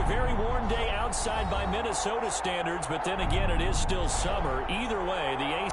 A very warm day outside by Minnesota standards, but then again, it is still summer. Either way, the AC...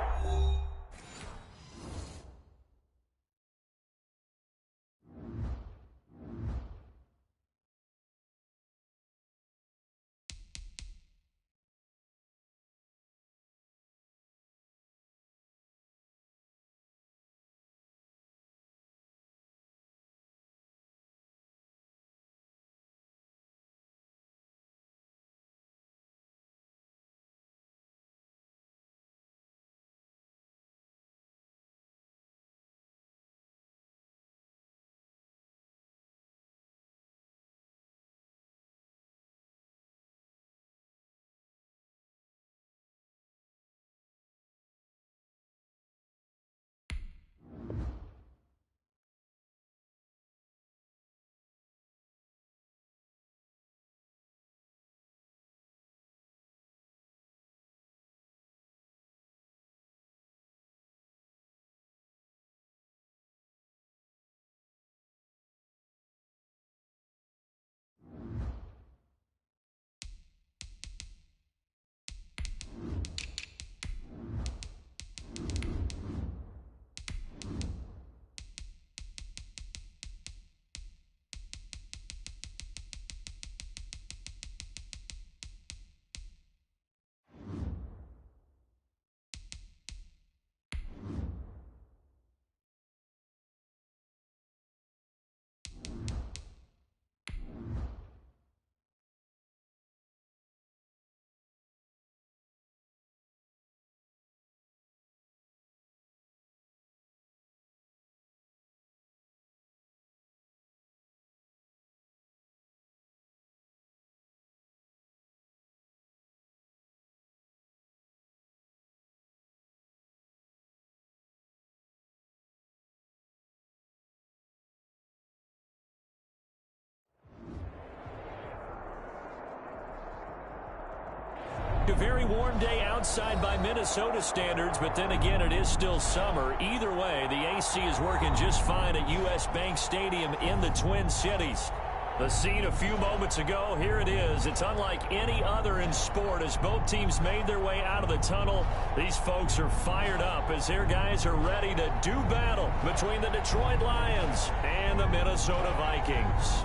A very warm day outside by Minnesota standards, but then again, it is still summer. Either way, the AC is working just fine at U.S. Bank Stadium in the Twin Cities. The scene a few moments ago, here it is. It's unlike any other in sport as both teams made their way out of the tunnel. These folks are fired up as their guys are ready to do battle between the Detroit Lions and the Minnesota Vikings.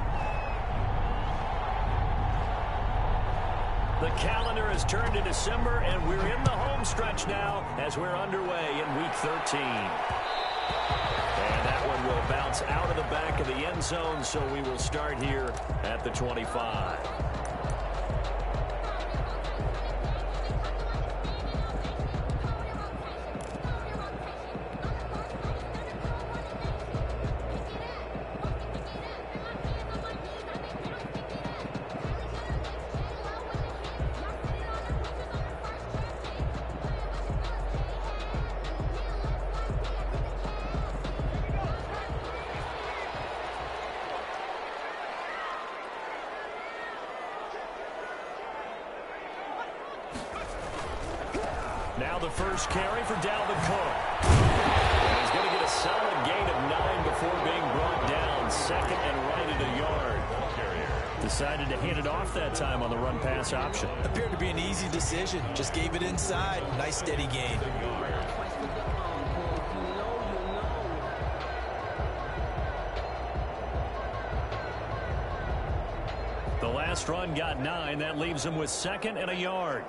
The calendar has turned to December, and we're in the home stretch now as we're underway in Week 13. And that one will bounce out of the back of the end zone, so we will start here at the 25. Now the first carry for Dalvin Cook. He's going to get a solid gain of 9 before being brought down. Second and right at a yard. Decided to hand it off that time on the run-pass option. Appeared to be an easy decision. Just gave it inside. Nice steady gain. The last run got 9. That leaves him with second and a yard.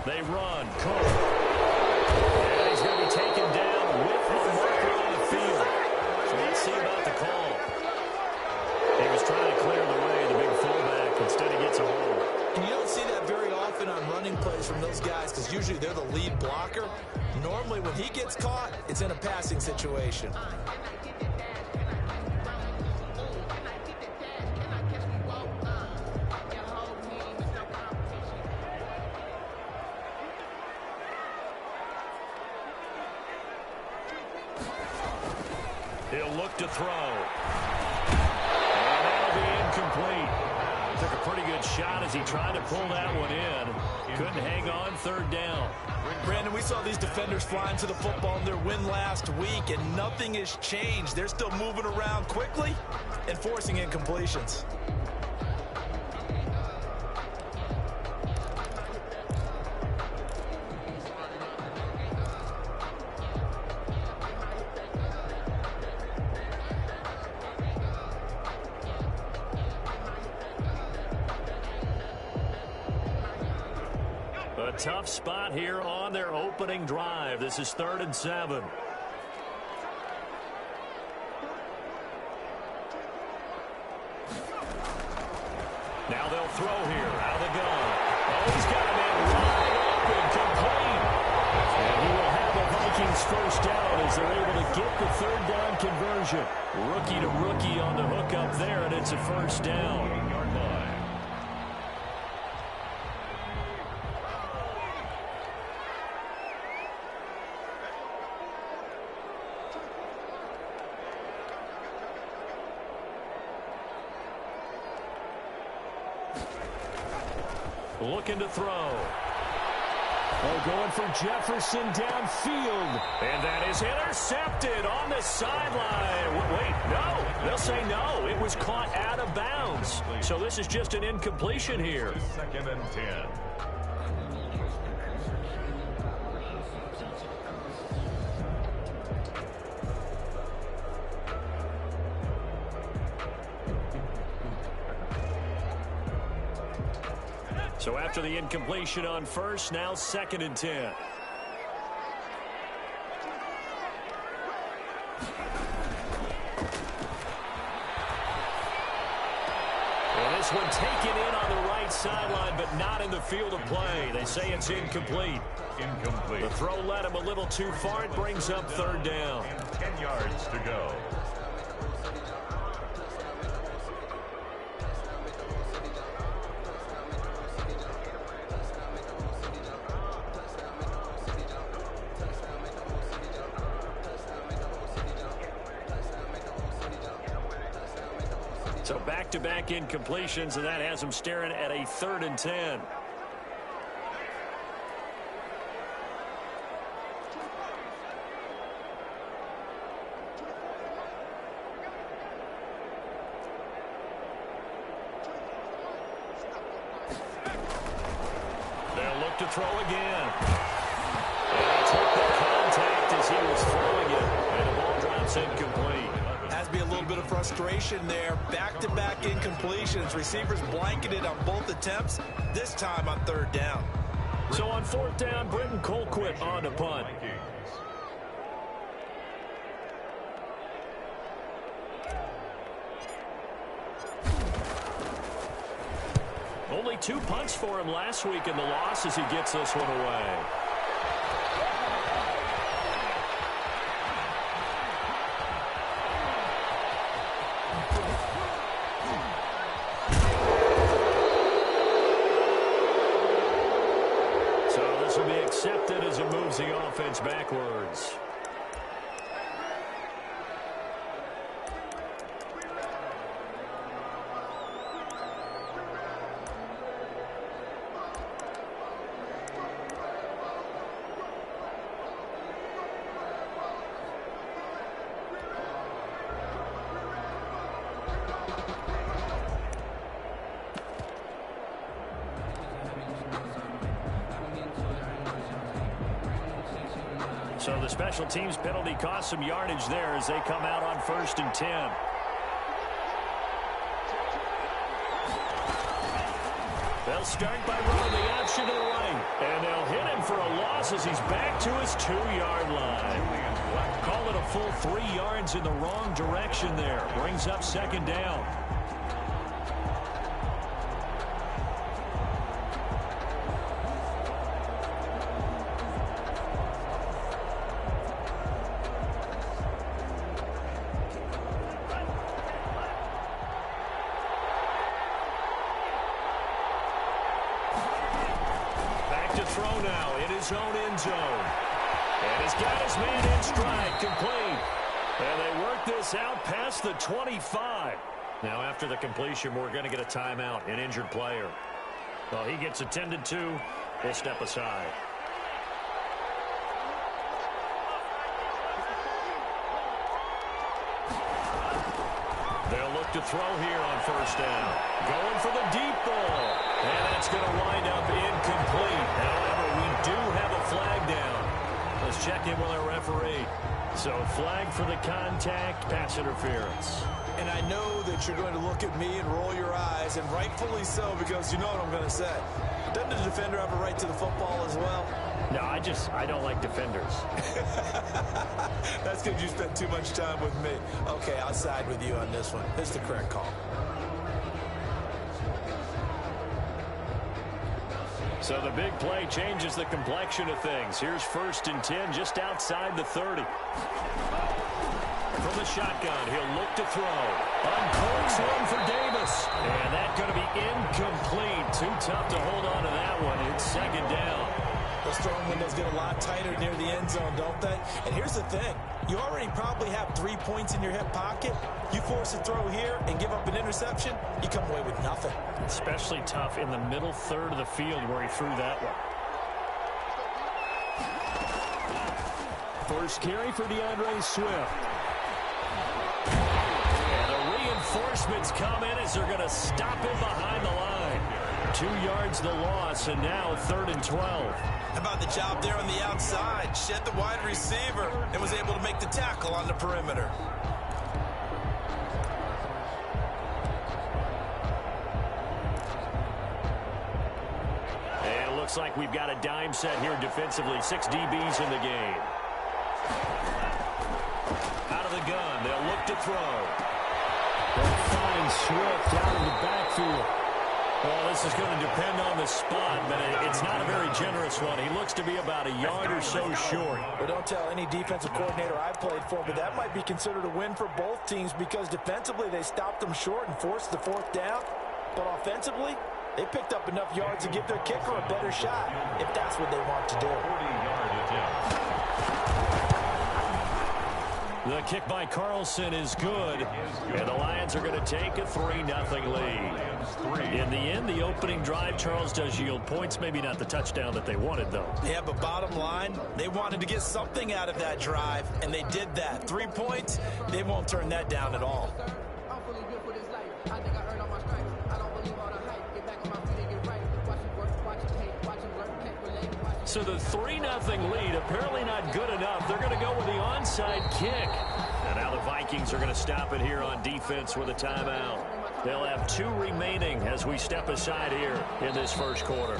They run. Cook. And he's going to be taken down with the marker on the field. So let's see about the call. He was trying to clear the way, the big fullback. Instead, he gets a hold. And you don't see that very often on running plays from those guys because usually they're the lead blocker. Normally, when he gets caught, it's in a passing situation. He'll look to throw. And that'll be incomplete. Took a pretty good Good shot as he tried to pull that one in. Couldn't hang on, third down. Brandon, we saw these defenders flying to the football in their win last week, and nothing has changed. They're still moving around quickly and forcing incompletions. A tough spot here on their opening drive. This is 3rd and 7. Now they'll throw here out of the gun. Oh, he's got a man wide open, complete. And he will have the Vikings first down as they're able to get the 3rd down conversion. Rookie to rookie on the hook up there, and it's a first down. Looking to throw. Oh, going for Jefferson downfield. And that is intercepted on the sideline. Wait, no. They'll say no. It was caught out of bounds. So this is just an incompletion here. 2nd and 10. So after the incompletion on first, now 2nd and 10. Well, this one taken in on the right sideline, but not in the field of play. They say it's incomplete. Incomplete. The throw led him a little too far. It brings up 3rd down. And 10 yards to go. So back-to-back incompletions, and that has him staring at a 3rd and 10. They'll look to throw again. And he took the contact as he was throwing it, and the ball drops incomplete. Has to be a little bit of frustration there. Back-to-back incompletions. Receivers blanketed on both attempts, this time on 3rd down. So on 4th down, Britton Colquitt on the punt. Only 2 punts for him last week in the loss as he gets this one away. Accepted as it moves the offense backwards. So the special teams penalty cost some yardage there as they come out on 1st and 10. They'll start by running the option to the right. And they'll hit him for a loss as he's back to his 2-yard line. Call it a full 3 yards in the wrong direction there. Brings up 2nd down. Throw now in his own end zone. And he's got his man in stride, complete. And they work this out past the 25. Now after the completion, we're going to get a timeout, an injured player. Well, he gets attended to. We'll step aside. They'll look to throw here on first down. Going for the deep ball. And that's going to wind up incomplete. However, we do have a flag down. Let's check in with our referee. So flag for the contact, pass interference. And I know that you're going to look at me and roll your eyes, and rightfully so, because you know what I'm going to say. Doesn't the defender have a right to the football as well? No, I don't like defenders. That's because you spent too much time with me. Okay, I'll side with you on this one. It's the correct call. So the big play changes the complexion of things. Here's 1st and 10 just outside the 30. From the shotgun, he'll look to throw. Uncorks one for Davis. And that's going to be incomplete. Too tough to hold on to that one. It's 2nd down. Those throwing windows get a lot tighter near the end zone, don't they? And here's the thing. You already probably have 3 points in your hip pocket. You force a throw here and give up an interception, you come away with nothing. Especially tough in the middle third of the field where he threw that one. First carry for DeAndre Swift. And the reinforcements come in as they're going to stop him behind the line. 2 yards the loss, and now 3rd and 12. How about the job there on the outside? Shed the wide receiver and was able to make the tackle on the perimeter. And it looks like we've got a dime set here defensively. 6 DBs in the game. Out of the gun, they'll look to throw. They'll find Swift out of the backfield. Well, this is going to depend on the spot, but it's not a very generous one. He looks to be about a yard or so short. Well, don't tell any defensive coordinator I played for, but that might be considered a win for both teams because defensively they stopped them short and forced the 4th down. But offensively, they picked up enough yards to give their kicker a better shot if that's what they want to do. 40-yard attempt. The kick by Carlson is good, and the Lions are going to take a 3-0 lead. In the end, the opening drive, Charles, does yield points. Maybe not the touchdown that they wanted, though. Yeah, but bottom line, they wanted to get something out of that drive, and they did that. 3 points, they won't turn that down at all. So the 3-0 lead, apparently not good enough. They're going to go with the onside kick. And now the Vikings are going to stop it here on defense with a timeout. They'll have 2 remaining as we step aside here in this first quarter.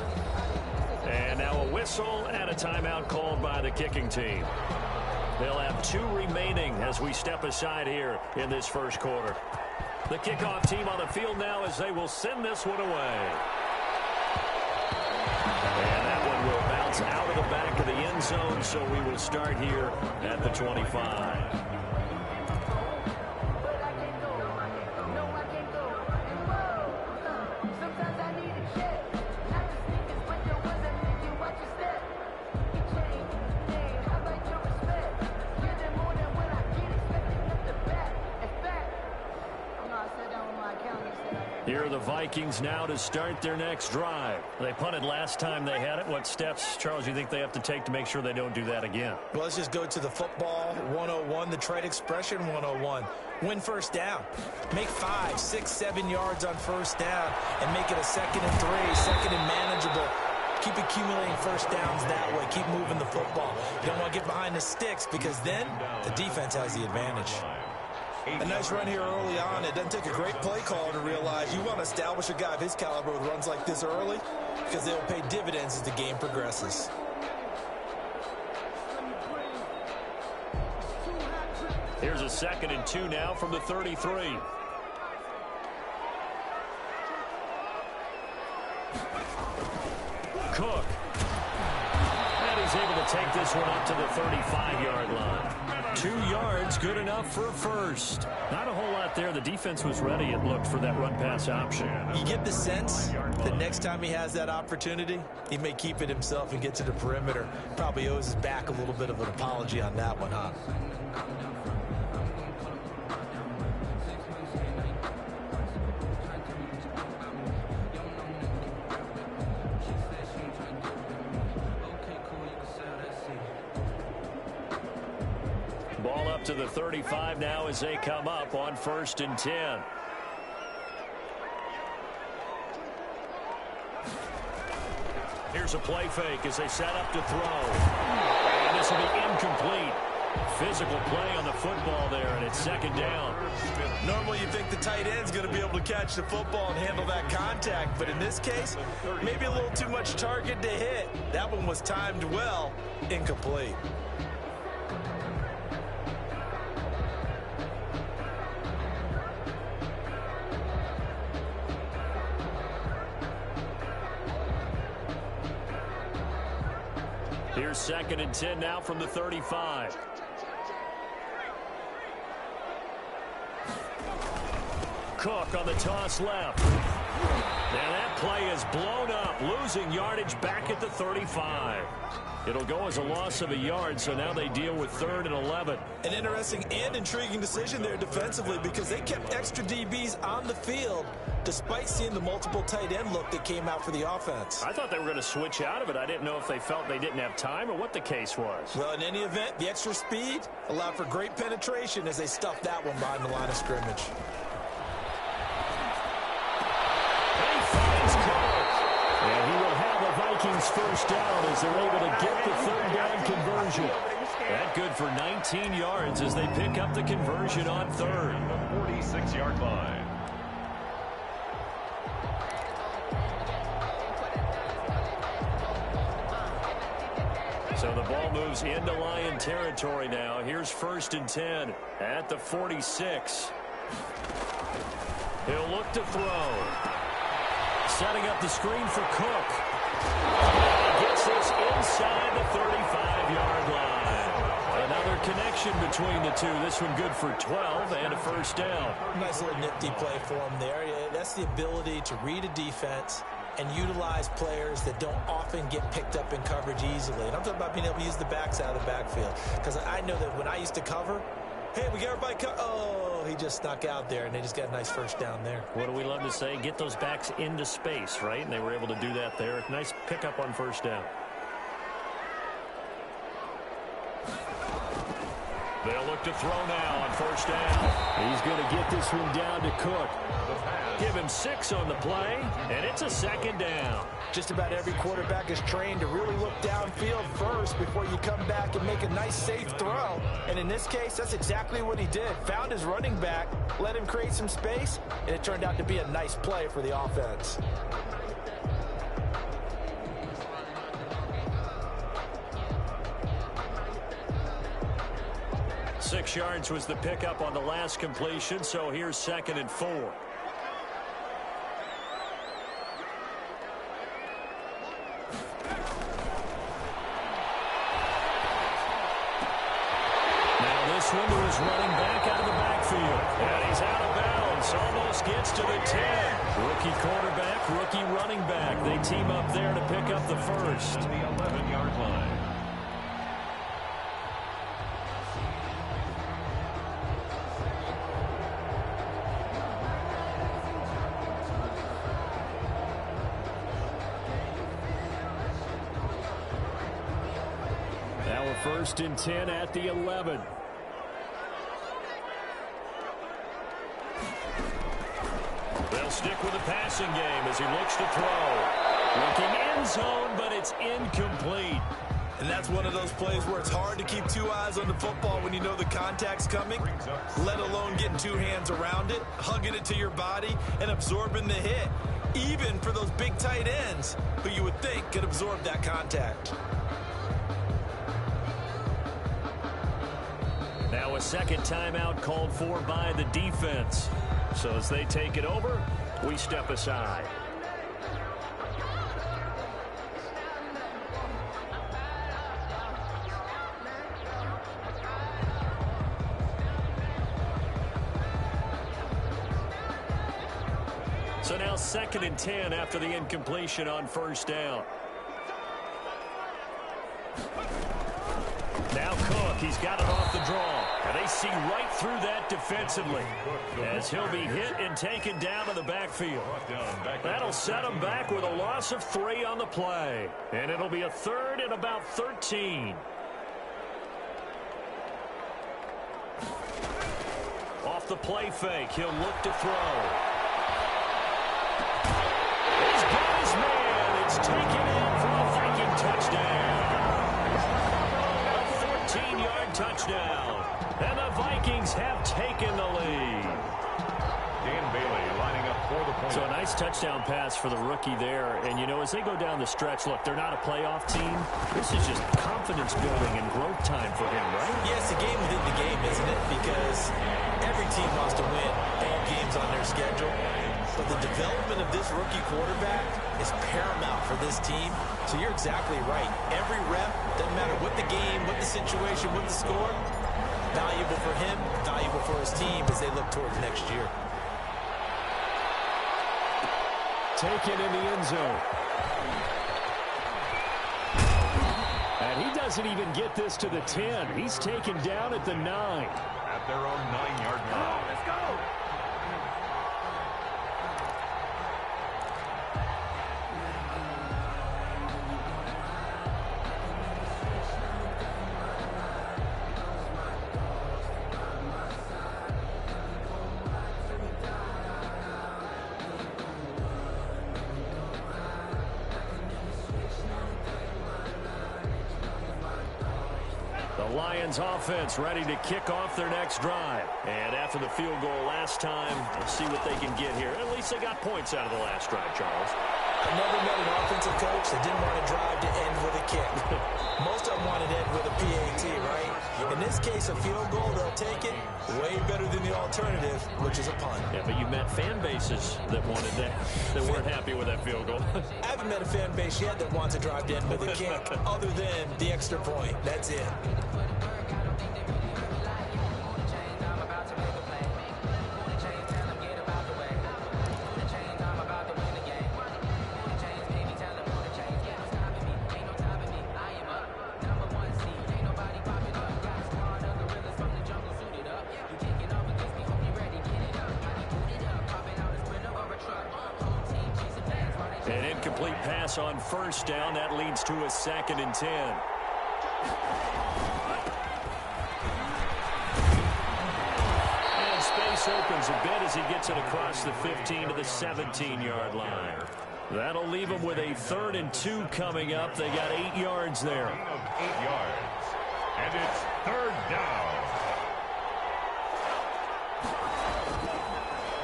And now a whistle and a timeout called by the kicking team. They'll have 2 remaining as we step aside here in this first quarter. The kickoff team on the field now as they will send this one away. And that one will bounce out of the back of the end zone, so we will start here at the 25. Here are the Vikings now to start their next drive. They punted last time they had it. What steps, Charles, you think they have to take to make sure they don't do that again? Well, let's just go to the football 101, the trade expression 101. Win first down. Make 5, 6, 7 yards on first down and make it a 2nd and 3, 2nd and manageable. Keep accumulating first downs that way. Keep moving the football. You don't want to get behind the sticks because then the defense has the advantage. A nice run here early on. It doesn't take a great play caller to realize you want to establish a guy of his caliber with runs like this early because they'll pay dividends as the game progresses. Here's a 2nd and 2 now from the 33. Cook. And he's able to take this one up to the 35-yard line. 2 yards, good enough for a first. Not a whole lot there. The defense was ready, it looked, for that run-pass option. You get the sense that next time he has that opportunity, he may keep it himself and get to the perimeter. Probably owes his back a little bit of an apology on that one, huh? out to the 35 now as they come up on 1st and 10. Here's a play fake as they set up to throw. And this will be incomplete. Physical play on the football there, and it's 2nd down. Normally you think the tight end's going to be able to catch the football and handle that contact, but in this case, maybe a little too much target to hit. That one was timed well, incomplete. Here's 2nd and 10 now from the 35. Cook on the toss left. Now that play is blown up, losing yardage back at the 35. It'll go as a loss of a yard, so now they deal with 3rd and 11. An interesting and intriguing decision there defensively because they kept extra DBs on the field despite seeing the multiple tight end look that came out for the offense. I thought they were going to switch out of it. I didn't know if they felt they didn't have time or what the case was. Well, in any event, the extra speed allowed for great penetration as they stuffed that one behind the line of scrimmage. And he will have the Vikings 1st down as they're able to get the 3rd down conversion. That good for 19 yards as they pick up the conversion on 3rd. The 46-yard line. So the ball moves into Lion territory now. Here's 1st and 10 at the 46. He'll look to throw. Setting up the screen for Cook. He gets this inside the 35-yard line. Another connection between the two. This one good for 12 and a 1st down. Nice little nifty play for him there. That's the ability to read a defense and utilize players that don't often get picked up in coverage easily. And I'm talking about being able to use the backs out of the backfield. Because I know that when I used to cover, hey, we got everybody oh, he just snuck out there, and they just got a nice 1st down there. What do we love to say? Get those backs into space, right? And they were able to do that there. Nice pickup on 1st down. They'll look to throw now on 1st down. He's going to get this one down to Cook. Give him 6 on the play, and it's a 2nd down. Just about every quarterback is trained to really look downfield first before you come back and make a nice, safe throw. And in this case, that's exactly what he did. Found his running back, let him create some space, and it turned out to be a nice play for the offense. Six yards was the pickup on the last completion, so here's 2nd and 4. Swindler is running back out of the backfield. And he's out of bounds. Almost gets to the 10. Rookie quarterback, rookie running back. They team up there to pick up the 1st. The 11-yard line. Now we're 1st and 10 at the 11. They'll stick with the passing game as he looks to throw. Looking end zone, but it's incomplete. And that's one of those plays where it's hard to keep 2 eyes on the football when you know the contact's coming, let alone getting 2 hands around it, hugging it to your body, and absorbing the hit, even for those big tight ends who you would think could absorb that contact. Now a 2nd timeout called for by the defense. So as they take it over, we step aside. So now 2nd and 10 after the incompletion on 1st down. Now Cook, he's got it off the draw. And they see right through that defensively as he'll be hit and taken down to the backfield. That'll set him back with a loss of 3 on the play. And it'll be a 3rd and about 13. the play fake. He'll look to throw. He's got his man. It's taken in for a Viking touchdown. A 14-yard touchdown. And the Vikings have taken the lead. Dan Bailey lining up for the point. So a nice touchdown pass for the rookie there. And, you know, as they go down the stretch, look, they're not a playoff team. This is just confidence building and growth time for him, right? Yes, a game within the game, isn't it? Because every team wants to win all games on their schedule. But the development of this rookie quarterback is paramount for this team. So you're exactly right. Every rep, doesn't matter what the game, what the situation, what the score, valuable for him, valuable for his team as they look towards next year. Taken in the end zone. And he doesn't even get this to the 10. He's taken down at the 9. At their own 9-yard line. Let's go. The Lions offense ready to kick off their next drive. And after the field goal last time, let's see what they can get here. At least they got points out of the last drive, Charles. I've never met an offensive coach that didn't want to drive to end with a kick. Most of them wanted to end with a PAT, right? In this case, a field goal, they'll take it. Way better than the alternative, which is a punt. Yeah, but you met fan bases that wanted that, that weren't happy with that field goal. I haven't met a fan base yet that wants to drive to end with a kick, other than the extra point. That's it. An incomplete pass on first down. That leads to a 2nd and 10. And space opens a bit as he gets it across the 15 to the 17-yard line. That'll leave him with a 3rd and 2 coming up. They got 8 yards there. 8 yards. And it's 3rd down.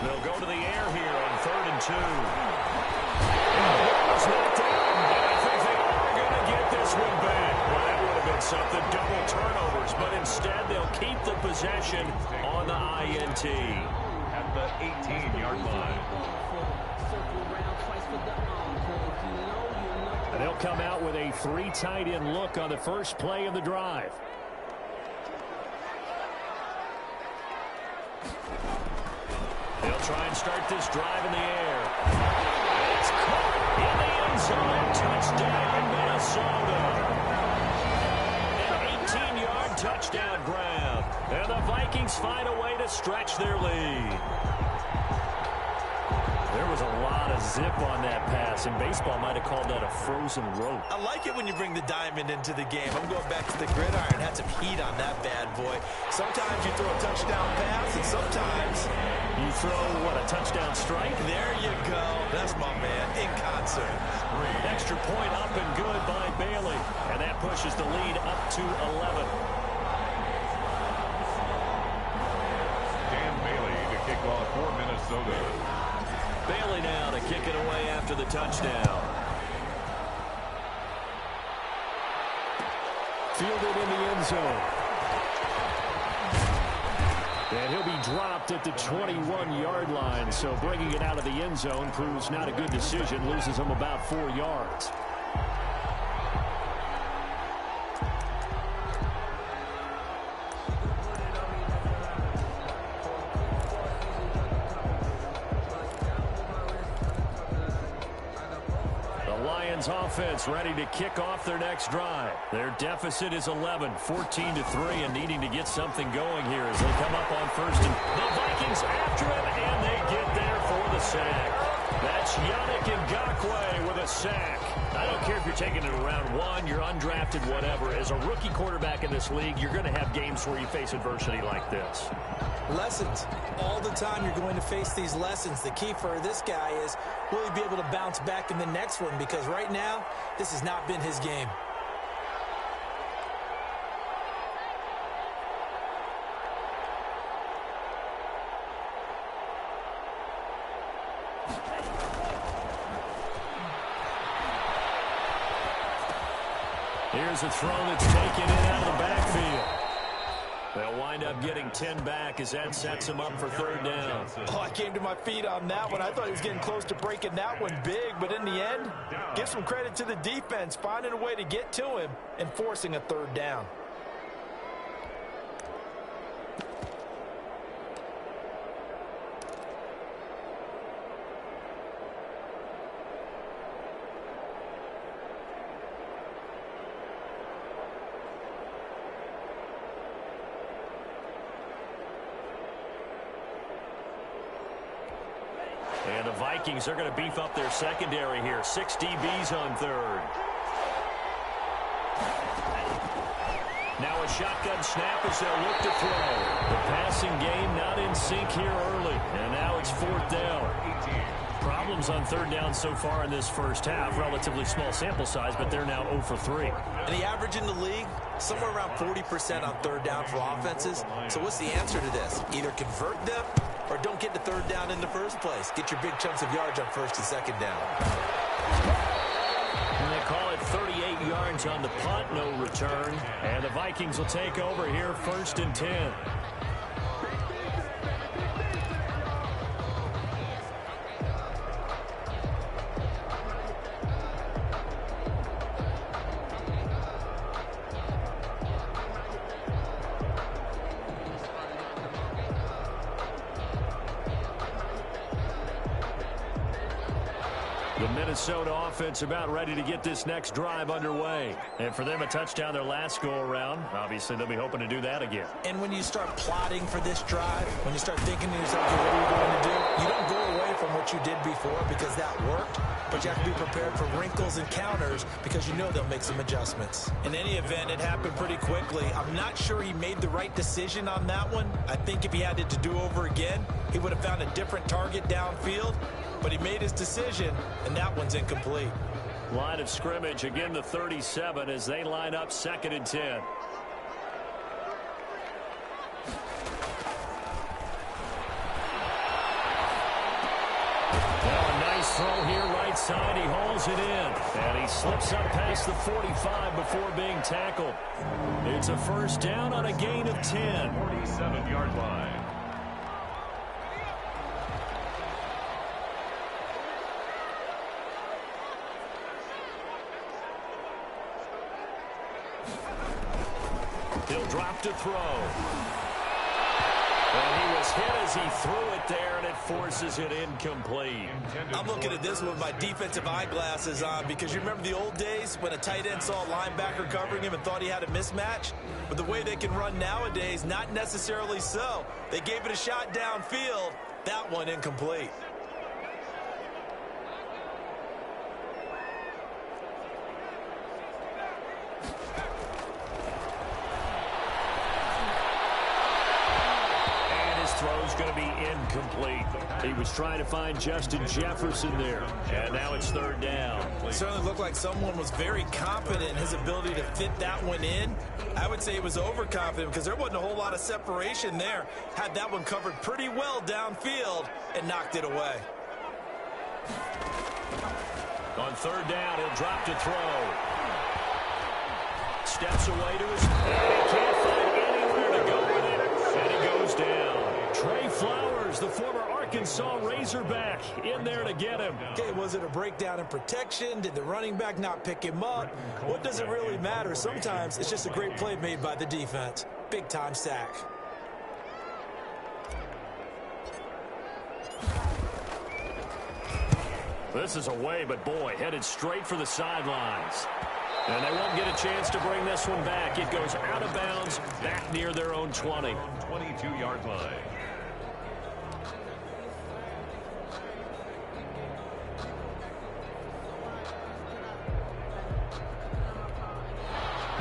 They'll go to the air here on 3rd and 2. It's knocked out, and I think they are going to get this one back. Well, that would have been something, double turnovers, but instead they'll keep the possession on the INT. At the 18-yard line. And they'll come out with a 3 tight end look on the first play of the drive. They'll try and start this drive in the air. It's caught in the end zone. Touchdown, Minnesota. An 18-yard touchdown grab. And the Vikings find a way to stretch their lead. There was a lot of zip on that pass, and baseball might have called that a frozen rope. I like it when you bring the diamond into the game. I'm going back to the gridiron. Had some heat on that bad boy. Sometimes you throw a touchdown pass, and sometimes you throw, what, a touchdown strike? There you go. That's my man, in concert. Extra point up and good by Bailey, and that pushes the lead up to 11. Dan Bailey to kick off for Minnesota. Bailey now to kick it away after the touchdown. Fielded in the end zone. And he'll be dropped at the 21-yard line, so bringing it out of the end zone proves not a good decision, loses him about 4 yards. Offense ready to kick off their next drive. Their deficit is 11, 14-3, and needing to get something going here as they come up on first. And the Vikings after him, and they get there for the sack. That's Yannick Ngakoue with a sack. I don't care if you're taking it around 1, you're undrafted, whatever. As a rookie quarterback in this league, you're going to have games where you face adversity like this. Lessons. All the time you're going to face these lessons. The key for this guy is, will he be able to bounce back in the next one? Because right now, this has not been his game. Here's a throw that's taken in out of the backfield. They'll wind up getting 10 back as that sets him up for third down. Oh, I came to my feet on that one. I thought he was getting close to breaking that one big, but in the end, give some credit to the defense, finding a way to get to him and forcing a third down. And the Vikings are going to beef up their secondary here. 6 DBs on third. Now a shotgun snap as they'll look to throw. The passing game not in sync here early. And now it's fourth down. Problems on third down so far in this first half. Relatively small sample size, but they're now 0 for 3. And the average in the league, somewhere around 40% on third down for offenses. So what's the answer to this? Either convert them or don't get the third down in the first place. Get your big chunks of yards on first and second down. And they call it 38 yards on the punt, no return. And the Vikings will take over here, 1st and 10. The Minnesota offense about ready to get this next drive underway. And for them, a touchdown their last go-around. Obviously, they'll be hoping to do that again. And when you start plotting for this drive, when you start thinking to yourself, okay, what are you going to do? You don't go away from what you did before because that worked. But you have to be prepared for wrinkles and counters because you know they'll make some adjustments. In any event, it happened pretty quickly. I'm not sure he made the right decision on that one. I think if he had it to do over again, he would have found a different target downfield. But he made his decision, and that one's incomplete. Line of scrimmage, again the 37 as they line up 2nd and 10. Now a nice throw here right side. He hauls it in. And he slips up past the 45 before being tackled. It's a 1st down on a gain of 10. 47-yard line. He'll drop to throw. And he was hit as he threw it there, and it forces it incomplete. I'm looking at this with my defensive eyeglasses on because you remember the old days when a tight end saw a linebacker covering him and thought he had a mismatch? But the way they can run nowadays, not necessarily so. They gave it a shot downfield. That one incomplete. Throw's going to be incomplete. He was trying to find Justin Jefferson there. And now it's 3rd down. It certainly looked like someone was very confident in his ability to fit that one in. I would say he was overconfident because there wasn't a whole lot of separation there. Had that one covered pretty well downfield and knocked it away. On 3rd down, he'll drop to throw. Steps away to his... He can't find anywhere to go with it. And he goes down. Trey Flowers, the former Arkansas Razorback, in there to get him. Okay, was it a breakdown in protection? Did the running back not pick him up? What does it really matter? Sometimes it's just a great play made by the defense. Big-time sack. This is away, but boy, headed straight for the sidelines. And they won't get a chance to bring this one back. It goes out of bounds, back near their own 20. 22-yard line.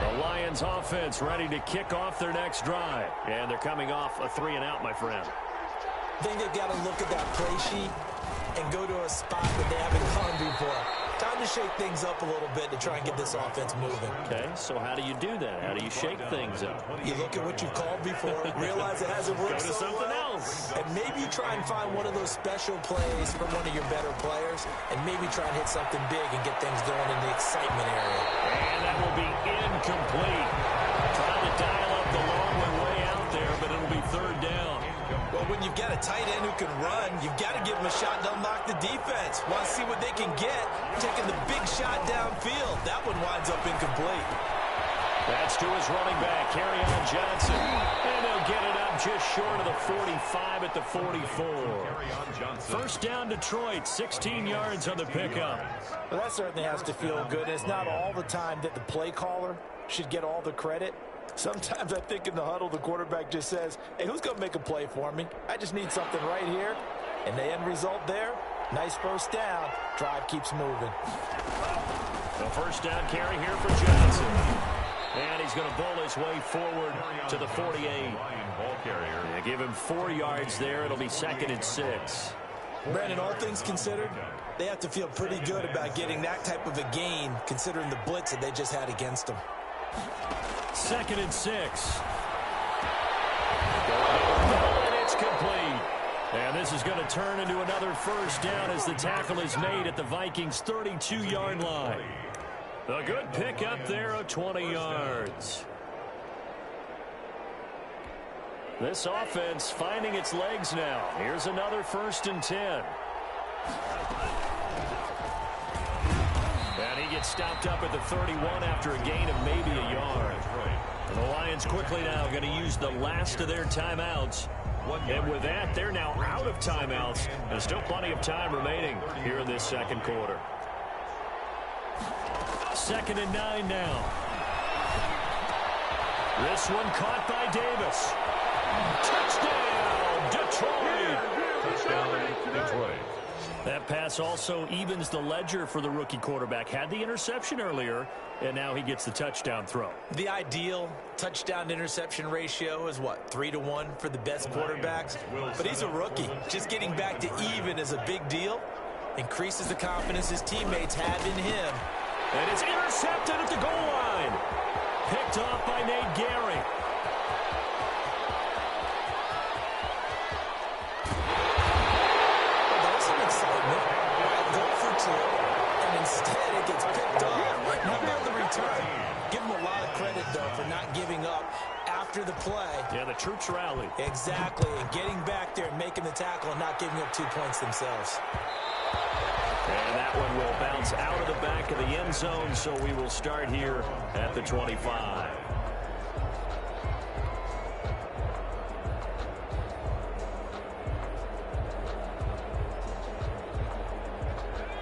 The Lions offense ready to kick off their next drive. And they're coming off a 3-and-out, my friend. I think they've got to look at that play sheet and go to a spot that they haven't gone before. Time to shake things up a little bit to try and get this offense moving. Okay, so how do you do that? How do you shake things up? You look at what you've called before, realize it hasn't worked Go to so something well, else. and maybe you try and find one of those special plays from one of your better players, and maybe try and hit something big and get things going in the excitement area. And that will be incomplete. Trying to dial up the long one way out there, but it'll be third down. Well, when you've got a tight end who can run, you've got to give him a shot to unlock the defense. Want to see what they can get, taking the big shot downfield. That one winds up incomplete. That's to his running back, Kerryon Johnson. And they'll get it up just short of the 45 at the 44. First down, Detroit, 16 yards on the pickup. Well, that certainly has to feel good. It's not all the time that the play caller should get all the credit. Sometimes I think in the huddle, the quarterback just says, hey, who's going to make a play for me? I just need something right here. And the end result there, nice first down. Drive keeps moving. The first down carry here for Johnson. And he's going to bowl his way forward to the 48. Yeah, give him 4 yards there. It'll be 2nd and 6. Brandon, all things considered, they have to feel pretty good about getting that type of a gain, considering the blitz that they just had against them. 2nd and 6. And it's complete. And this is going to turn into another first down as the tackle is made at the Vikings' 32-yard line. A good pickup there of 20 yards. This offense finding its legs now. Here's another 1st and 10. And he gets stopped up at the 31 after a gain of maybe a yard. And the Lions quickly now going to use the last of their timeouts. And with that, they're now out of timeouts. There's still plenty of time remaining here in this second quarter. 2nd and 9 now. This one caught by Davis. Touchdown, Detroit. Touchdown, Detroit. That pass also evens the ledger for the rookie quarterback. Had the interception earlier, and now he gets the touchdown throw. The ideal touchdown-interception ratio is, what, 3-to-1 for the best quarterbacks? But he's a rookie. Just getting back to even is a big deal. Increases the confidence his teammates have in him. And it's intercepted at the goal line. Picked off by Nate Gehring. And instead it gets picked off. How about the return? Give him a lot of credit, though, for not giving up after the play. Yeah, the troops rallied. Exactly, and getting back there and making the tackle and not giving up 2 points themselves. And that one will bounce out of the back of the end zone, so we will start here at the 25.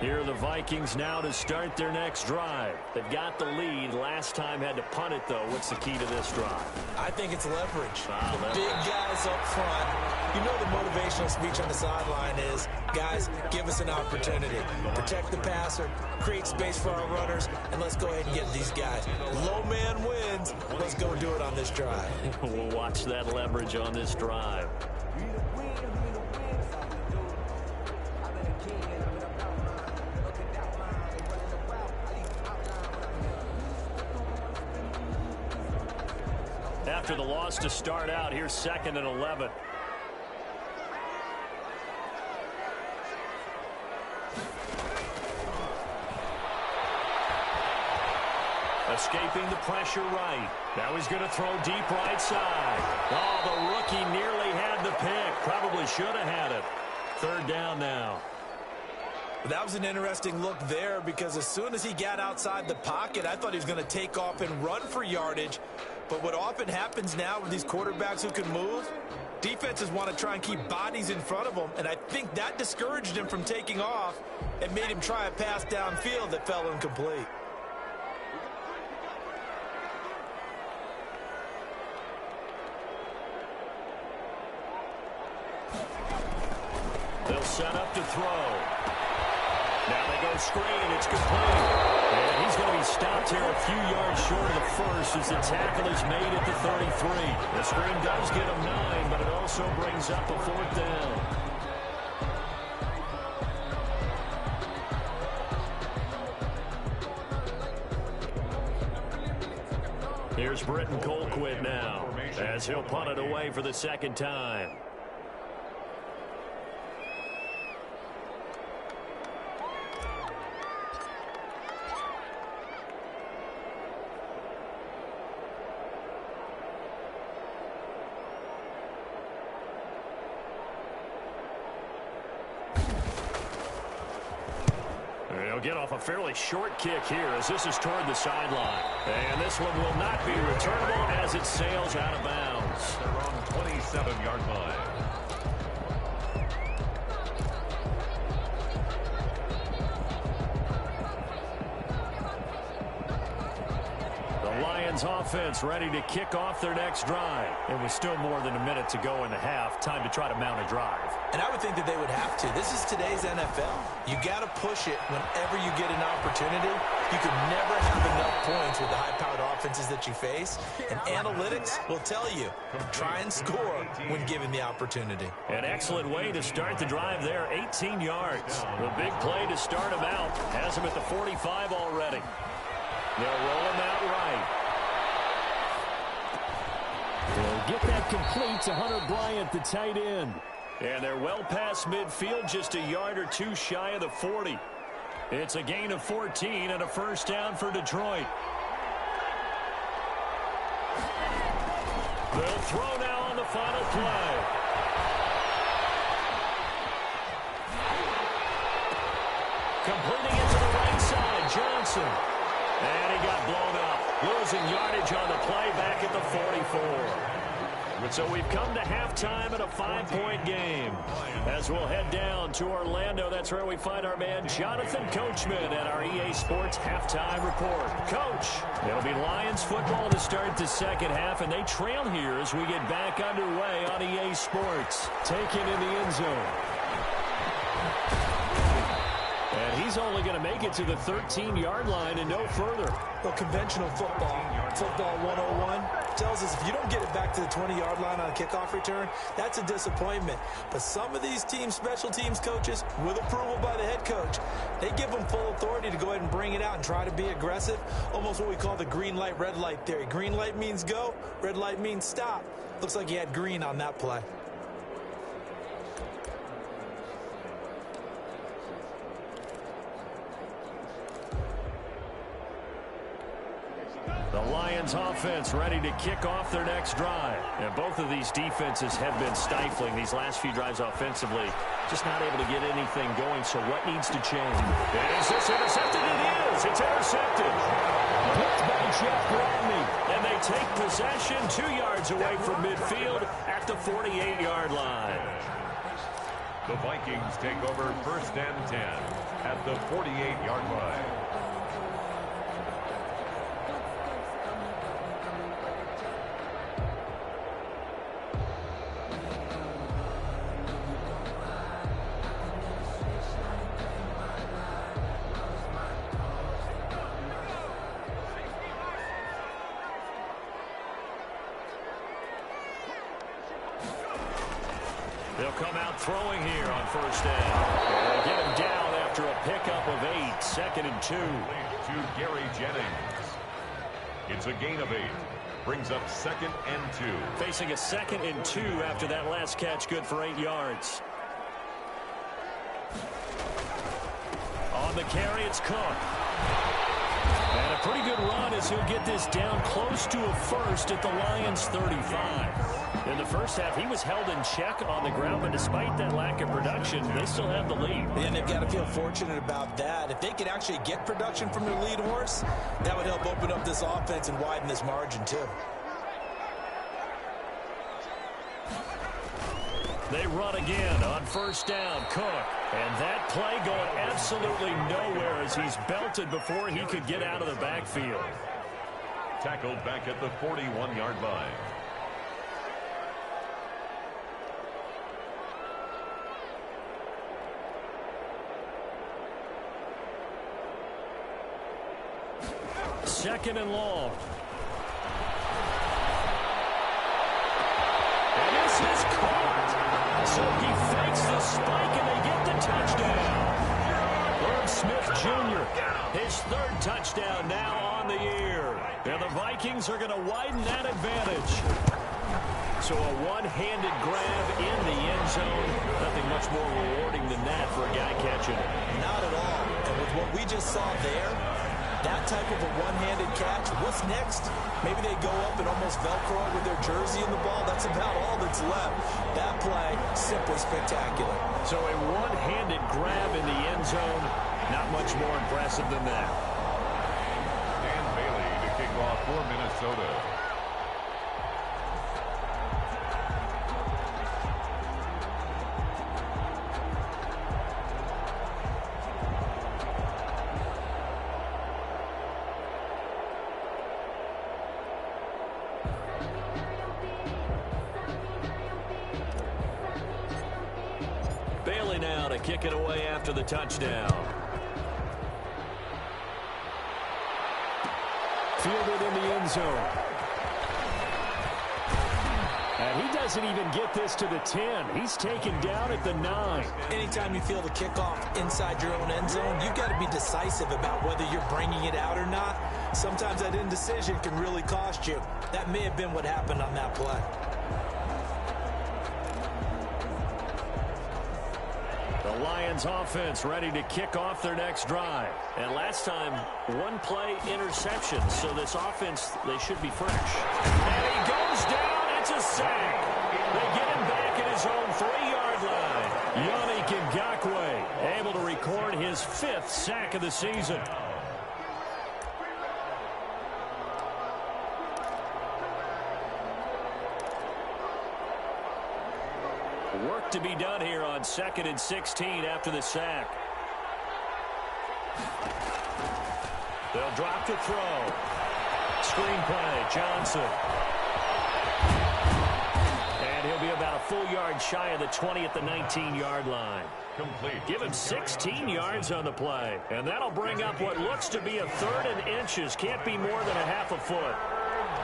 Here are the Vikings now to start their next drive. They've got the lead. Last time had to punt it, though. What's the key to this drive? I think it's leverage. Leverage. Big guys up front. You know the motivational speech on the sideline is, guys, give us an opportunity. Protect the passer, create space for our runners, and let's go ahead and get these guys. Low man wins. Let's go do it on this drive. We'll watch that leverage on this drive. After the loss to start out, here's 2nd and 11. Escaping the pressure right. Now he's going to throw deep right side. Oh, the rookie nearly had the pick. Probably should have had it. 3rd down now. That was an interesting look there because as soon as he got outside the pocket, I thought he was going to take off and run for yardage. But what often happens now with these quarterbacks who can move, defenses want to try and keep bodies in front of them, and I think that discouraged him from taking off and made him try a pass downfield that fell incomplete. They'll set up to throw. Now they go screen. It's complete. And he's going to be stopped here a few yards short of the first as the tackle is made at the 33. The screen does get him 9, but it also brings up a 4th down. Here's Britton Colquitt now as he'll punt it away for the 2nd time. He'll get off a fairly short kick here as this is toward the sideline. And this one will not be returnable as it sails out of bounds. They're on 27-yard line. The Lions offense ready to kick off their next drive. It was still more than a minute to go in the half. Time to try to mount a drive. And I would think that they would have to. This is today's NFL. You got to push it whenever you get an opportunity. You can never have enough points with the high-powered offenses that you face. And analytics will tell you, try and score when given the opportunity. An excellent way to start the drive there, 18 yards. The big play to start him out has him at the 45 already. They'll roll him out right. They'll get that complete to Hunter Bryant, the tight end. And they're well past midfield, just a yard or two shy of the 40. It's a gain of 14 and a 1st down for Detroit. They'll throw now on the final play. Completing it to the right side, Johnson. And he got blown up, losing yardage on the play back at the 44. So we've come to halftime in a 5-point game. As we'll head down to Orlando, that's where we find our man Jonathan Coachman at our EA Sports Halftime Report. Coach, it'll be Lions football to start the 2nd half, and they trail here as we get back underway on EA Sports. Taken in the end zone. And he's only going to make it to the 13-yard line and no further. Well, conventional football 101, tells us if you don't get it back to the 20-yard line on a kickoff return, that's a disappointment. But some of these special teams coaches, with approval by the head coach, they give them full authority to go ahead and bring it out and try to be aggressive. Almost what we call the green light, red light theory. Green light means go, red light means stop. Looks like he had green on that play. The Lions offense ready to kick off their next drive. And both of these defenses have been stifling these last few drives offensively. Just not able to get anything going, so what needs to change? Is this intercepted? It is. It's intercepted. Picked by Jeff Gladney. And they take possession 2 yards away from midfield at the 48-yard line. The Vikings take over 1st and 10 at the 48-yard line. They'll come out throwing here on 1st down. They'll get him down after a pickup of 8, 2nd and 2. To Gary Jennings. It's a gain of 8. Brings up 2nd and 2. Facing a 2nd and 2 after that last catch, good for 8 yards. On the carry, it's Cook. And a pretty good run as he'll get this down close to a 1st at the Lions' 35. In the first half, he was held in check on the ground, but despite that lack of production, they still have the lead. And they've got to feel fortunate about that. If they could actually get production from their lead horse, that would help open up this offense and widen this margin, too. They run again on 1st down, Cook. And that play going absolutely nowhere as he's belted before he could get out of the backfield. Tackled back at the 41-yard line. Second and long. And this is caught. So he fakes the spike, and they get the touchdown. Irv Smith Jr., his third touchdown now on the year. And the Vikings are going to widen that advantage. So a one-handed grab in the end zone. Nothing much more rewarding than that for a guy catching it. Not at all. And with what we just saw there, that type of a one-handed catch, what's next? Maybe they go up and almost Velcro with their jersey in the ball. That's about all that's left. That play, simply spectacular. So a one-handed grab in the end zone, not much more impressive than that. Dan Bailey to kick off for Minnesota. Bailey now to kick it away after the touchdown. Fielded in the end zone. And he doesn't even get this to the 10. He's taken down at the 9. Anytime you feel the kickoff inside your own end zone, you've got to be decisive about whether you're bringing it out or not. Sometimes that indecision can really cost you. That may have been what happened on that play. The Lions offense ready to kick off their next drive. And last time, one play interception. So this offense, they should be fresh. And he goes down. It's a sack. They get him back at his own 3-yard line. Yannick Ngakoue able to record his 5th sack of the season. Work to be done here on 2nd and 16 after the sack. They'll drop to throw. Screen play, Johnson. And he'll be about a full yard shy of the 20 at the 19-yard line. Complete. Give him 16 yards on the play. And that'll bring up what looks to be a 3rd and inches. Can't be more than a half a foot.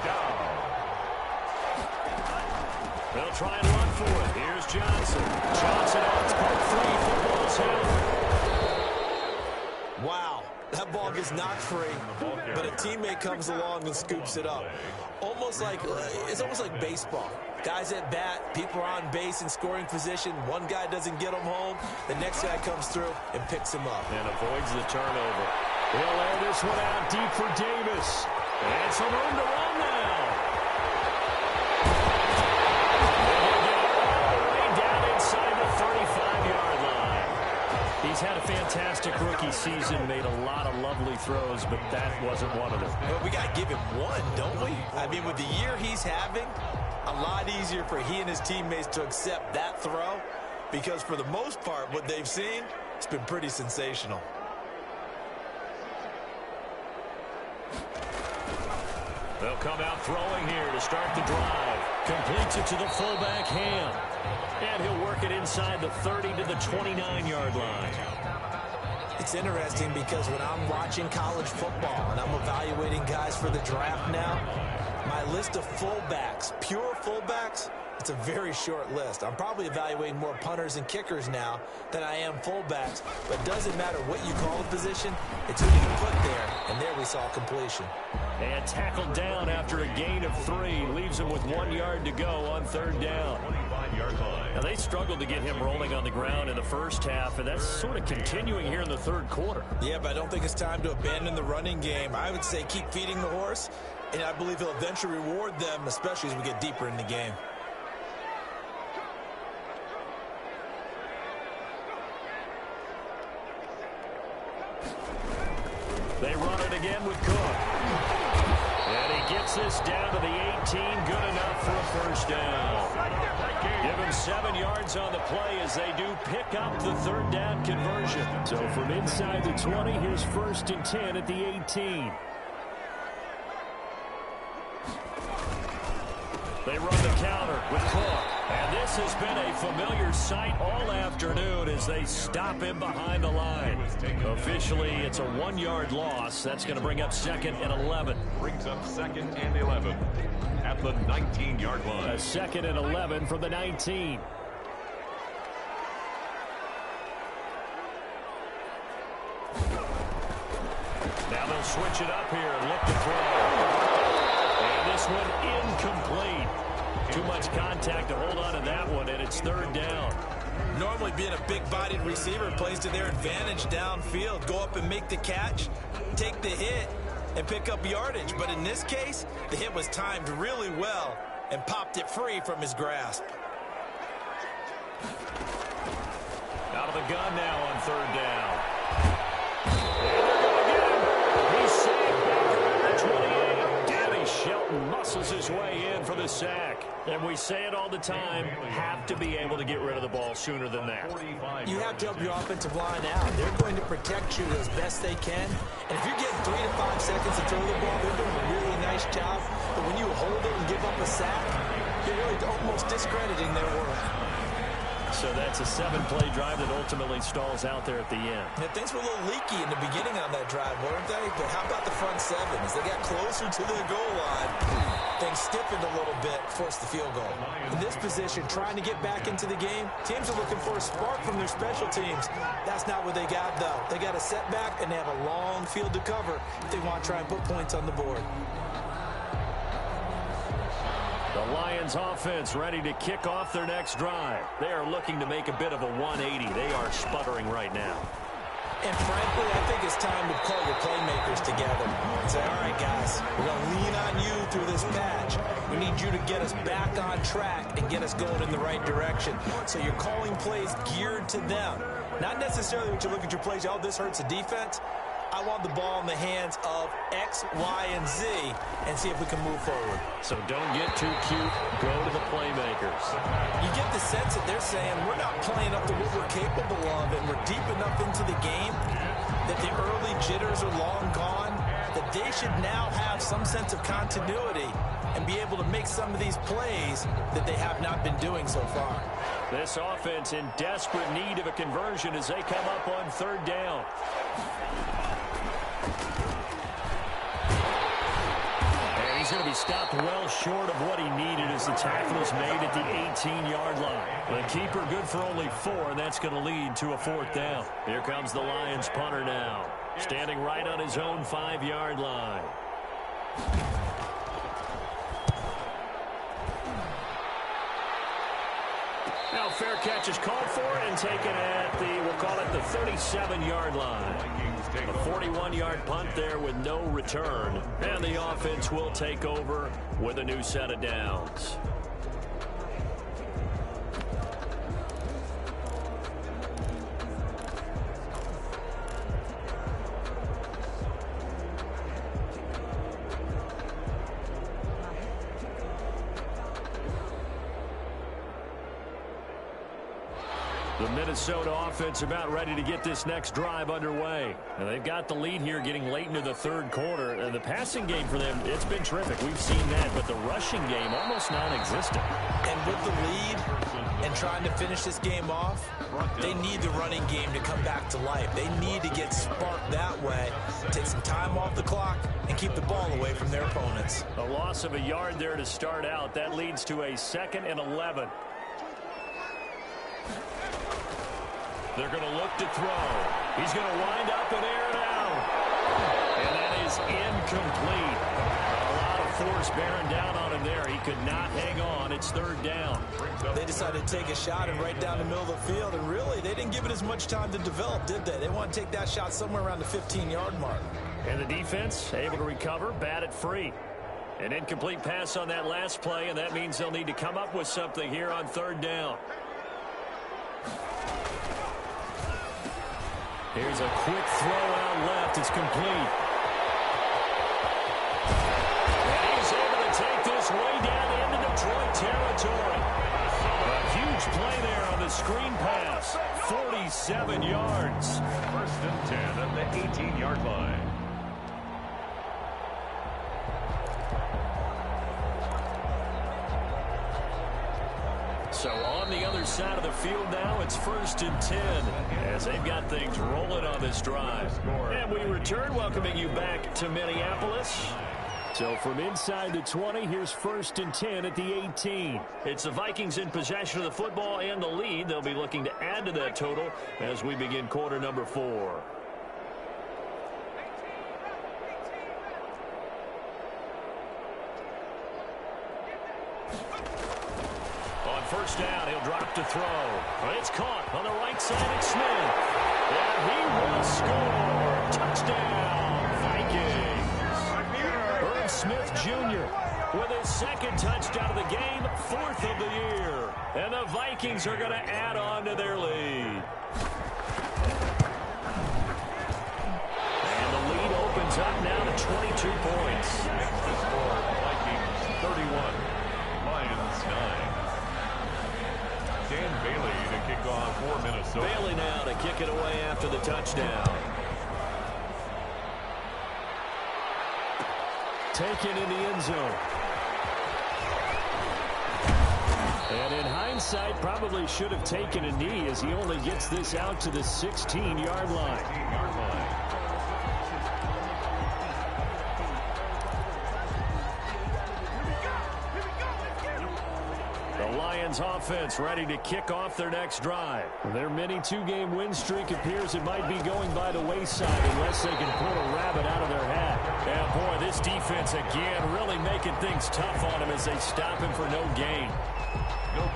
Down. They'll try and run for it. Here's Johnson. Johnson out. It's part 3. Football's held. Wow. That ball gets knocked free, but a teammate comes along and scoops it up. It's almost like baseball. Guys at bat, people are on base in scoring position. One guy doesn't get him home. The next guy comes through and picks him up. And avoids the turnover. He'll air this one out deep for Davis. And some room to run now. He's had a fantastic rookie season, made a lot of lovely throws, but that wasn't one of them. Well, we got to give him one, don't we? I mean, with the year he's having, a lot easier for he and his teammates to accept that throw because for the most part, what they've seen, it's been pretty sensational. They'll come out throwing here to start the drive. Completes it to the fullback, Ham. And he'll work it inside the 30 to the 29-yard line. It's interesting because when I'm watching college football and I'm evaluating guys for the draft now, my list of fullbacks, pure fullbacks, it's a very short list. I'm probably evaluating more punters and kickers now than I am fullbacks. But it doesn't matter what you call the position, it's who you put there. And there we saw completion. And tackled down after a gain of 3. Leaves him with 1 yard to go on 3rd down. 25-yard line. Now, they struggled to get him rolling on the ground in the first half, and that's sort of continuing here in the 3rd quarter. Yeah, but I don't think it's time to abandon the running game. I would say keep feeding the horse, and I believe he'll eventually reward them, especially as we get deeper in the game. They run it again with Cook. And he gets this down to the 18. Good enough for a first down. Give him 7 yards on the play as they do pick up the 3rd down conversion. So from inside the 20, here's 1st and 10 at the 18. They run the counter with Cook. And this has been a familiar sight all afternoon as they stop him behind the line. Officially, it's a 1-yard loss. That's going to bring up 2nd and 11. Brings up 2nd and 11 at the 19-yard line. A 2nd and 11 from the 19. Now they'll switch it up here and look to throw. And this one incomplete. Too much contact to hold on to that one, and it's 3rd down. Normally being a big-bodied receiver plays to their advantage downfield. Go up and make the catch, take the hit, and pick up yardage. But in this case, the hit was timed really well and popped it free from his grasp. Out of the gun now on 3rd down. He's sacked back around the 28. Danny Shelton muscles his way in for the sack. And we say it all the time, have to be able to get rid of the ball sooner than that. You have to help your offensive line out. They're going to protect you as best they can. And if you're getting 3 to 5 seconds to throw the ball, they're doing a really nice job. But when you hold it and give up a sack, you're really almost discrediting their work. So that's a 7-play drive that ultimately stalls out there at the end. Yeah, things were a little leaky in the beginning on that drive, weren't they? But how about the front 7? As they got closer to the goal line, things stiffened a little bit, forced the field goal. In this position, trying to get back into the game, teams are looking for a spark from their special teams. That's not what they got, though. They got a setback, and they have a long field to cover if they want to try and put points on the board. The Lions offense ready to kick off their next drive. They are looking to make a bit of a 180. They are sputtering right now. And frankly, I think it's time to call your playmakers together and say, all right, guys, we're going to lean on you through this patch. We need you to get us back on track and get us going in the right direction. So you're calling plays geared to them. Not necessarily when you look at your plays, oh, this hurts the defense. I want the ball in the hands of X, Y, and Z and see if we can move forward. So don't get too cute. Go to the playmakers. You get the sense that they're saying we're not playing up to what we're capable of, and we're deep enough into the game that the early jitters are long gone, that they should now have some sense of continuity and be able to make some of these plays that they have not been doing so far. This offense in desperate need of a conversion as they come up on 3rd down. He's going to be stopped well short of what he needed as the tackle is made at the 18-yard line. The keeper good for only 4, and that's going to lead to a 4th down. Here comes the Lions punter now, standing right on his own 5-yard line. Now fair catch is called for and taken at the, we'll call it the 37-yard line. A 41-yard punt there with no return. And the offense will take over with a new set of downs. The Minnesota offense about ready to get this next drive underway. And they've got the lead here getting late into the 3rd quarter. And the passing game for them, it's been terrific. We've seen that, but the rushing game almost non-existent. And with the lead and trying to finish this game off, they need the running game to come back to life. They need to get sparked that way, take some time off the clock, and keep the ball away from their opponents. A loss of a yard there to start out. That leads to a 2nd and 11. They're going to look to throw. He's going to wind up and air it out. And that is incomplete. A lot of force bearing down on him there. He could not hang on. It's 3rd down. They decided to take a shot and right down the middle of the field. And really, they didn't give it as much time to develop, did they? They want to take that shot somewhere around the 15-yard mark. And the defense able to recover, bat it free. An incomplete pass on that last play, and that means they'll need to come up with something here on 3rd down. Here's a quick throw out left. It's complete. And he's able to take this way down into Detroit territory. A huge play there on the screen pass. 47 yards. 1st and 10 at the 18-yard line. So on the other side of the field now, it's 1st and 10 as they've got things rolling on this drive. And we return, welcoming you back to Minneapolis. So from inside the 20, here's 1st and 10 at the 18. It's the Vikings in possession of the football and the lead. They'll be looking to add to that total as we begin quarter number 4. On 1st down, he'll drop to throw. But it's caught on the right side. It's Smith. And he will score. Touchdown, Vikings. Smith Jr. with his 2nd touchdown of the game, 4th of the year. And the Vikings are going to add on to their lead. And the lead opens up now to 22 points. Next to score, Vikings 31, Lions 9. Dan Bailey to kick off for Minnesota. Bailey now to kick it away after the touchdown. Taken in the end zone. And in hindsight, probably should have taken a knee as he only gets this out to the 16-yard line. The Lions offense ready to kick off their next drive. Their mini 2-game win streak appears it might be going by the wayside unless they can pull a rabbit out of their hat. Yeah, boy, this defense again really making things tough on him as they stop him for no gain.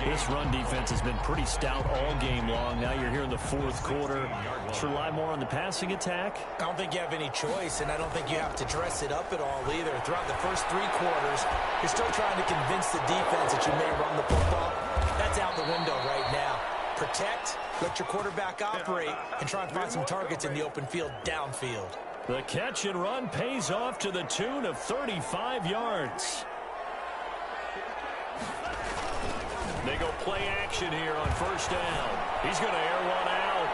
This run defense has been pretty stout all game long. Now you're here in the 4th quarter. Let's rely more on the passing attack. I don't think you have any choice, and I don't think you have to dress it up at all either. Throughout the first 3 quarters, you're still trying to convince the defense that you may run the football. That's out the window right now. Protect, let your quarterback operate, and try and find some targets in the open field downfield. The catch and run pays off to the tune of 35 yards. They go play action here on 1st down. He's going to air one out.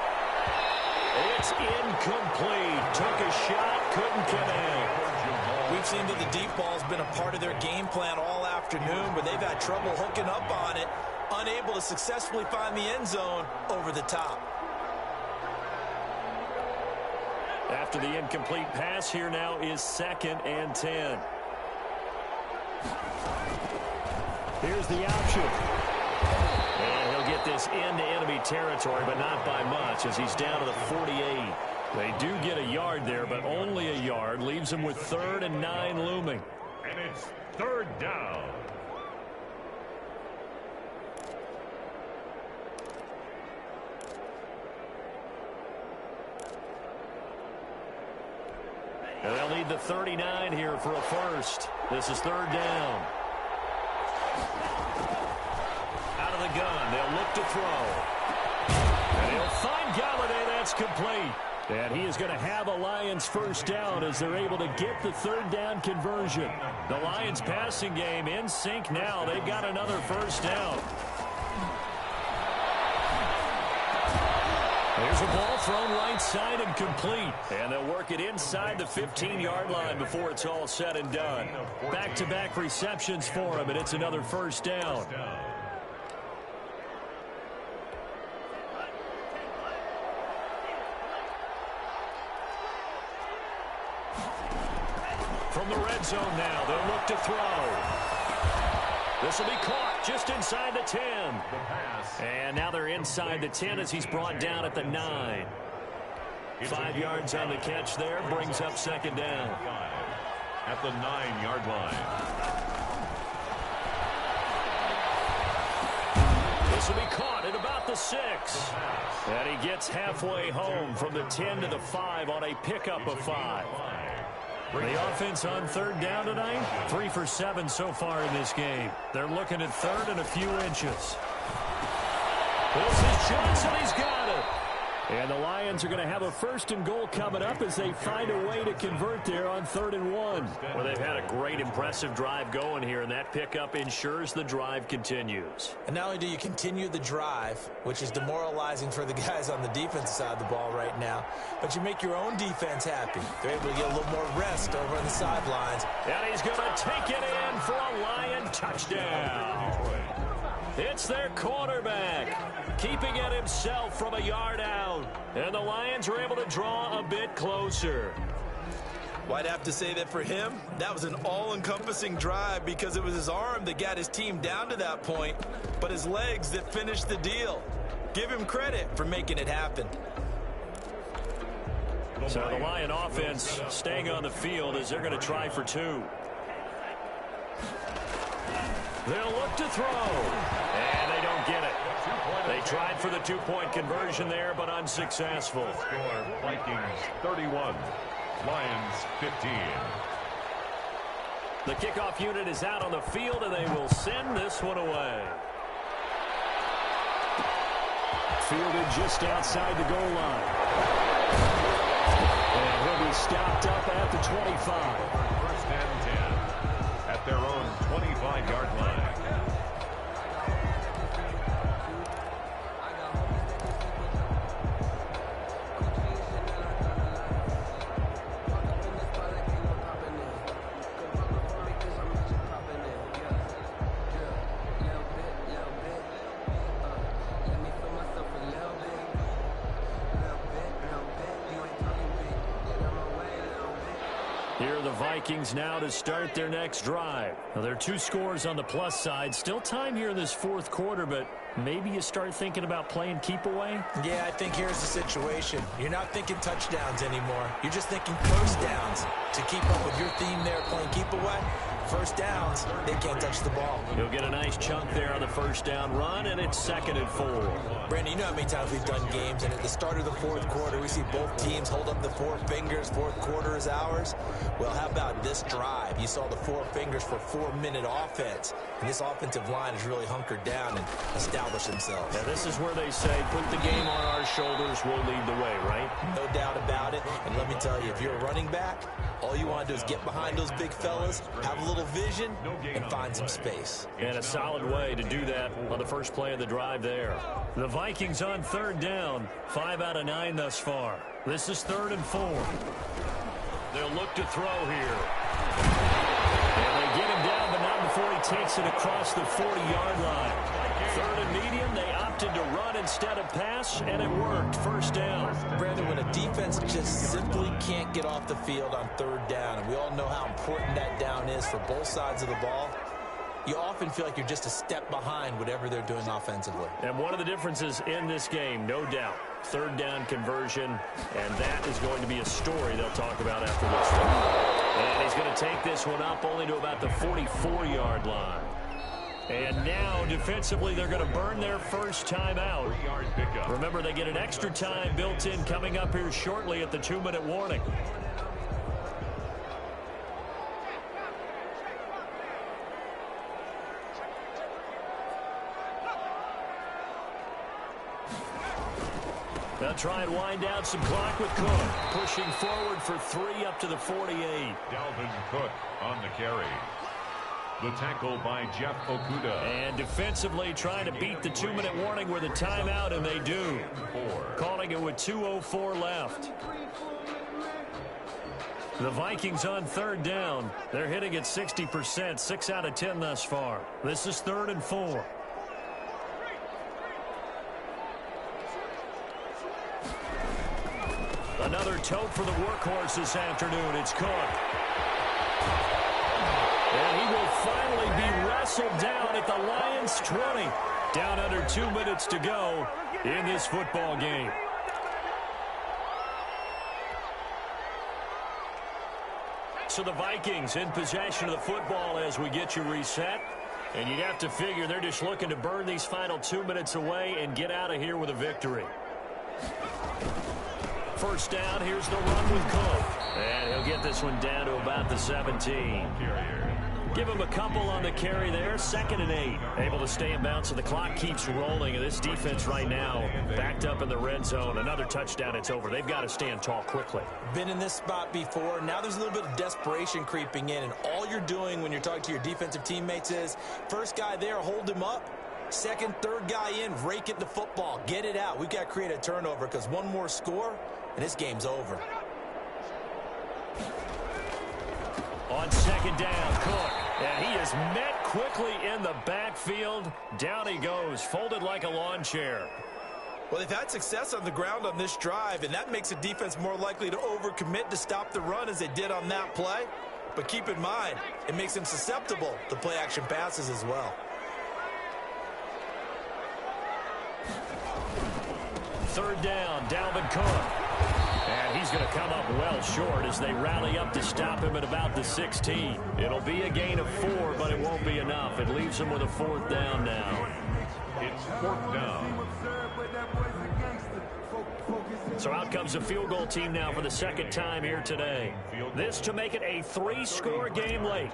It's incomplete. Took a shot, couldn't connect. We've seen that the deep ball's been a part of their game plan all afternoon, but they've had trouble hooking up on it, unable to successfully find the end zone over the top. After the incomplete pass, here now is 2nd and 10. Here's the option. And he'll get this into enemy territory, but not by much as he's down to the 48. They do get a yard there, but only a yard. Leaves him with 3rd and 9 looming. And it's 3rd down. And they'll need the 39 here for a first. This is 3rd down. Out of the gun, they'll look to throw. And he'll find Galladay. That's complete. And he is going to have a Lions 1st down as they're able to get the 3rd down conversion. The Lions passing game in sync now. They've got another 1st down. There's a ball thrown right side and complete. And they'll work it inside the 15-yard line before it's all said and done. Back-to-back receptions for him, and it's another 1st down. From the red zone now, they'll look to throw. This will be caught just inside the 10. And now they're inside the 10 as he's brought down at the 9. 5 yards on the catch there, brings up 2nd down. At the 9-yard line. This will be caught at about the 6. And he gets halfway home from the 10 to the 5 on a pickup of 5. The offense on 3rd down tonight, 3 for 7 so far in this game. They're looking at 3rd and a few inches. This is Johnson. He's got it. And the Lions are going to have a 1st and goal coming up as they find a way to convert there on 3rd and 1. Well, they've had a great, impressive drive going here, and that pickup ensures the drive continues. And not only do you continue the drive, which is demoralizing for the guys on the defensive side of the ball right now, but you make your own defense happy. They're able to get a little more rest over on the sidelines. And he's going to take it in for a Lion touchdown. It's their quarterback, keeping it himself from a yard out. And the Lions are able to draw a bit closer. Well, I'd have to say that for him, that was an all-encompassing drive because it was his arm that got his team down to that point, but his legs that finished the deal. Give him credit for making it happen. So the Lion offense staying on the field as they're going to try for two. They'll look to throw, and they don't get it. They tried for the two-point conversion there, but unsuccessful. Score, Vikings 31, Lions 15. The kickoff unit is out on the field, and they will send this one away. Fielded just outside the goal line. And he'll be stopped up at the 25. First and 10 at their own 25-yard line. Here are the Vikings now to start their next drive. Now, there are two scores on the plus side. Still time here in this fourth quarter, but maybe you start thinking about playing keep away? Yeah, I think here's the situation. You're not thinking touchdowns anymore. You're just thinking first downs. To keep up with your theme there, playing keep away, first downs, they can't touch the ball. You'll get a nice chunk there on the first down run, and it's 2nd and 4. Brandon, you know how many times we've done games, and at the start of the fourth quarter, we see both teams hold up the four fingers, fourth quarter is ours. Well, how about this drive? You saw the four fingers for 4-minute offense, and this offensive line is really hunkered down and established themselves. Now, this is where they say, put the game on our shoulders, we'll lead the way, right? No doubt about it, and let me tell you, if you're a running back, all you want to do is get behind those big fellas, have a little vision, and find some space. And a solid way to do that on the first play of the drive there. The Vikings on third down, 5 out of 9 thus far. This is 3rd and 4. They'll look to throw here. And they get him down, but not before he takes it across the 40-yard line. 3rd and medium, they opted to run instead of pass, and it worked. First down. Brandon, when a defense just simply can't get off the field on third down, and we all know how important that down is for both sides of the ball, you often feel like you're just a step behind whatever they're doing offensively. And one of the differences in this game, no doubt, third down conversion, and that is going to be a story they'll talk about after this one. And he's going to take this one up only to about the 44-yard line. And now, defensively, they're going to burn their first time out. Remember, they get an extra time built in coming up here shortly at the 2-minute warning. They'll try and wind down some clock with Cook. Pushing forward for 3 up to the 48. Dalvin Cook on the carry. The tackle by Jeff Okuda. And defensively trying to beat the 2-minute warning with a timeout, and they do. Calling it with 2:04 left. The Vikings on third down. They're hitting at 60%, 6 out of 10 thus far. This is 3rd and 4. Another tote for the workhorse this afternoon. It's Cook. And he will finally be wrestled down at the Lions' 20. Down under 2 minutes to go in this football game. So the Vikings in possession of the football as we get you reset. And you'd have to figure they're just looking to burn these final 2 minutes away and get out of here with a victory. First down, here's the run with Cook. And he'll get this one down to about the 17. Give him a couple on the carry there. 2nd and 8. Able to stay in bounds, so the clock keeps rolling. And this defense right now backed up in the red zone. Another touchdown, it's over. They've got to stand tall quickly. Been in this spot before. Now there's a little bit of desperation creeping in. And all you're doing when you're talking to your defensive teammates is, first guy there, hold him up. Second, third guy in, rake it the football. Get it out. We've got to create a turnover because one more score, and this game's over. On second down, Cook. And he is met quickly in the backfield. Down he goes, folded like a lawn chair. Well, they've had success on the ground on this drive, and that makes the defense more likely to overcommit to stop the run as they did on that play. But keep in mind, it makes them susceptible to play-action passes as well. Third down, Dalvin Cook. And he's going to come up well short as they rally up to stop him at about the 16. It'll be a gain of 4, but it won't be enough. It leaves him with a 4th down now. It's 4th down. So out comes the field goal team now for the second time here today. This to make it a 3-score game late.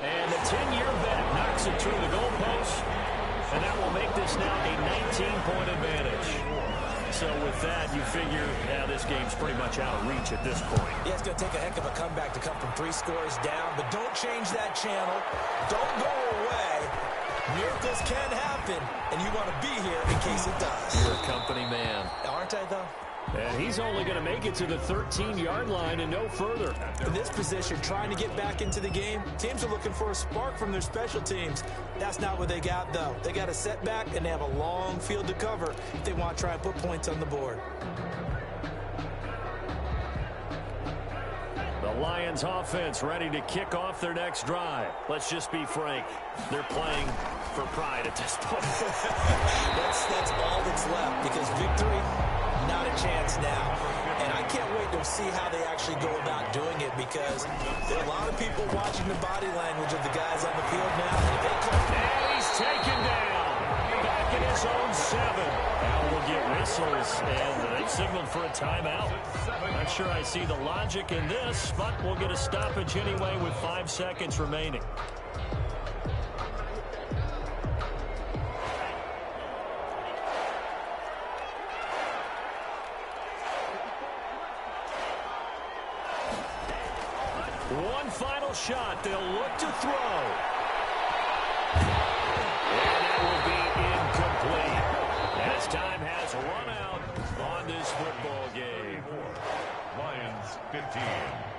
And the 10-year vet knocks it through the goalpost. And that will make this now a 19-point advantage. So with that, you figure, yeah, this game's pretty much out of reach at this point. Yeah, it's going to take a heck of a comeback to come from 3 scores down, but don't change that channel. Don't go away. Miracles can happen, and you want to be here in case it does. You're a company man. Aren't I, though? And he's only going to make it to the 13-yard line and no further. In this position, trying to get back into the game, teams are looking for a spark from their special teams. That's not what they got, though. They got a setback, and they have a long field to cover if they want to try and put points on the board. The Lions offense ready to kick off their next drive. Let's just be frank. They're playing for pride at this point. that's all that's left, because victory, not a chance now. And I can't wait to see how they actually go about doing it, because there are a lot of people watching the body language of the guys on the field now. And he's taken down. Back in his own 7. Now we'll get whistles, and they've signaled for a timeout. Not sure I see the logic in this, but we'll get a stoppage anyway with 5 seconds remaining. One final shot. They'll look to throw. And that will be incomplete. As time has run out on this football game. Lions 15.